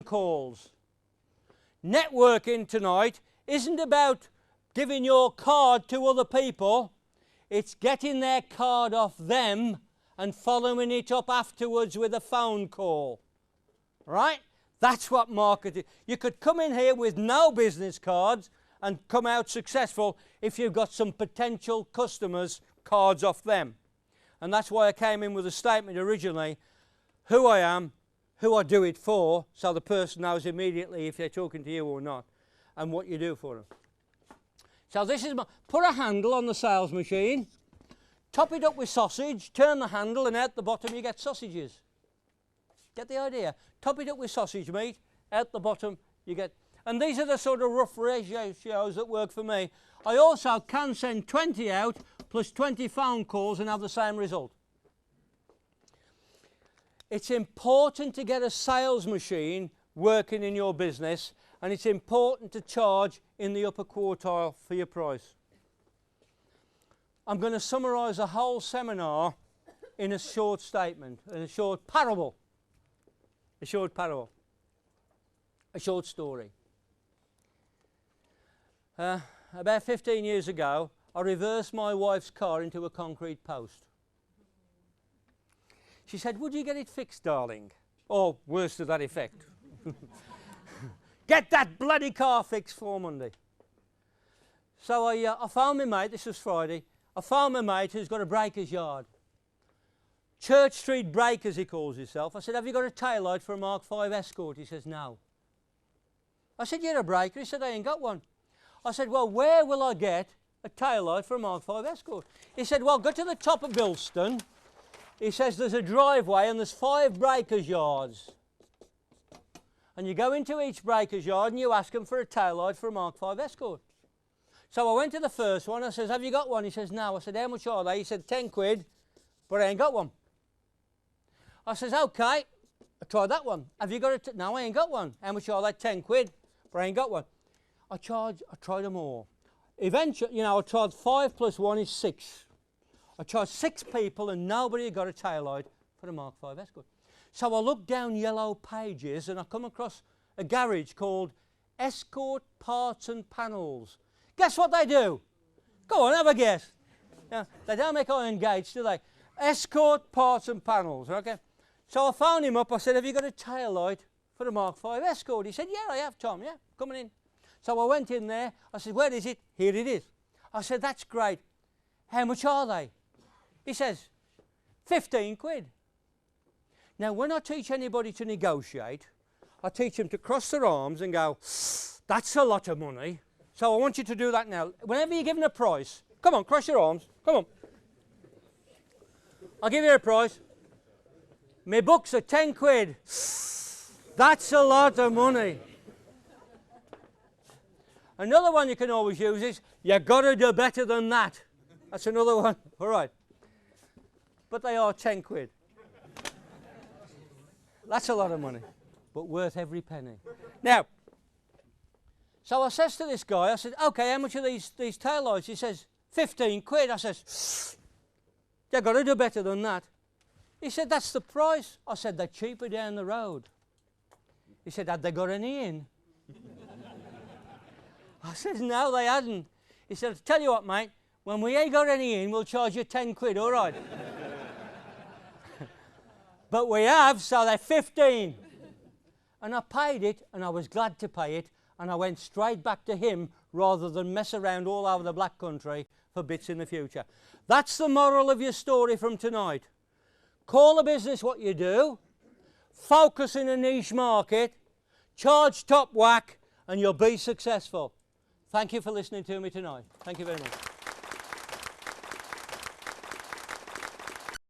calls. Networking tonight isn't about giving your card to other people. It's getting their card off them and following it up afterwards with a phone call. Right? That's what marketing. You could come in here with no business cards and come out successful if you've got some potential customers' cards off them. And that's why I came in with a statement originally, who I am, who I do it for, so the person knows immediately if they're talking to you or not, and what you do for them. So this is put a handle on the sales machine, top it up with sausage, turn the handle, and out the bottom you get sausages. Get the idea? Top it up with sausage meat, out the bottom you get... And these are the sort of rough ratios that work for me. I also can send 20 out plus 20 phone calls and have the same result. It's important to get a sales machine working in your business, and it's important to charge in the upper quartile for your price. I'm going to summarise a whole seminar in a short statement, in a short parable. A short parable. A short story. About 15 years ago, I reversed my wife's car into a concrete post. She said, "Would you get it fixed, darling?" Or worse to that effect. "Get that bloody car fixed for Monday." So I found my mate, this was Friday, I found my mate who's got a breaker's yard. Church Street Breakers, he calls himself. I said, "Have you got a taillight for a Mark V Escort?" He says, "No." I said, "You're a breaker?" He said, "I ain't got one." I said, "Well, where will I get a taillight for a Mark V Escort?" He said, "Well, go to the top of Bilston." He says, "There's a driveway and there's 5 breakers' yards. And you go into each breaker's yard and you ask them for a taillight for a Mark V Escort." So I went to the first one. I says, "Have you got one?" He says, "No." I said, "How much are they?" He said, 10 quid, but I ain't got one. I says, "OK." I tried that one. "Have you got a..." "No, I ain't got one." "How much are they?" 10 quid, but I ain't got one. I tried them all. Eventually, you know, I tried 5 plus 1 is 6. I tried 6 people and nobody had got a taillight for a Mark V Escort. So I looked down yellow pages and I come across a garage called Escort Parts and Panels. Guess what they do? Go on, have a guess. Yeah, they don't make iron gates, do they? Escort Parts and Panels, okay? So I phoned him up. I said, "Have you got a taillight for the Mark V Escort?" He said, "Yeah, I have, Tom, yeah, coming in." So I went in there. I said, "Where is it?" "Here it is." I said, "That's great. How much are they?" He says, 15 quid. Now, when I teach anybody to negotiate, I teach them to cross their arms and go, "That's a lot of money." So I want you to do that now. Whenever you're given a price, come on, cross your arms. Come on. I'll give you a price. My books are 10 quid. That's a lot of money. Another one you can always use is, "You got to do better than that." That's another one. All right. But they are 10 quid. That's a lot of money, but worth every penny. Now, so I says to this guy, I said, "OK, how much are these taillights?" He says, 15 quid. I says, "You got to do better than that." He said, "That's the price." I said, "They're cheaper down the road." He said, "Had they got any in?" I said, "No, they hadn't." He said, "I'll tell you what, mate, when we ain't got any in, we'll charge you 10 quid, all right?" But we have, so they're 15. And I paid it, and I was glad to pay it, and I went straight back to him rather than mess around all over the Black Country for bits in the future. That's the moral of your story from tonight. Call a business what you do, focus in a niche market, charge top whack, and you'll be successful. Thank you for listening to me tonight. Thank you very much.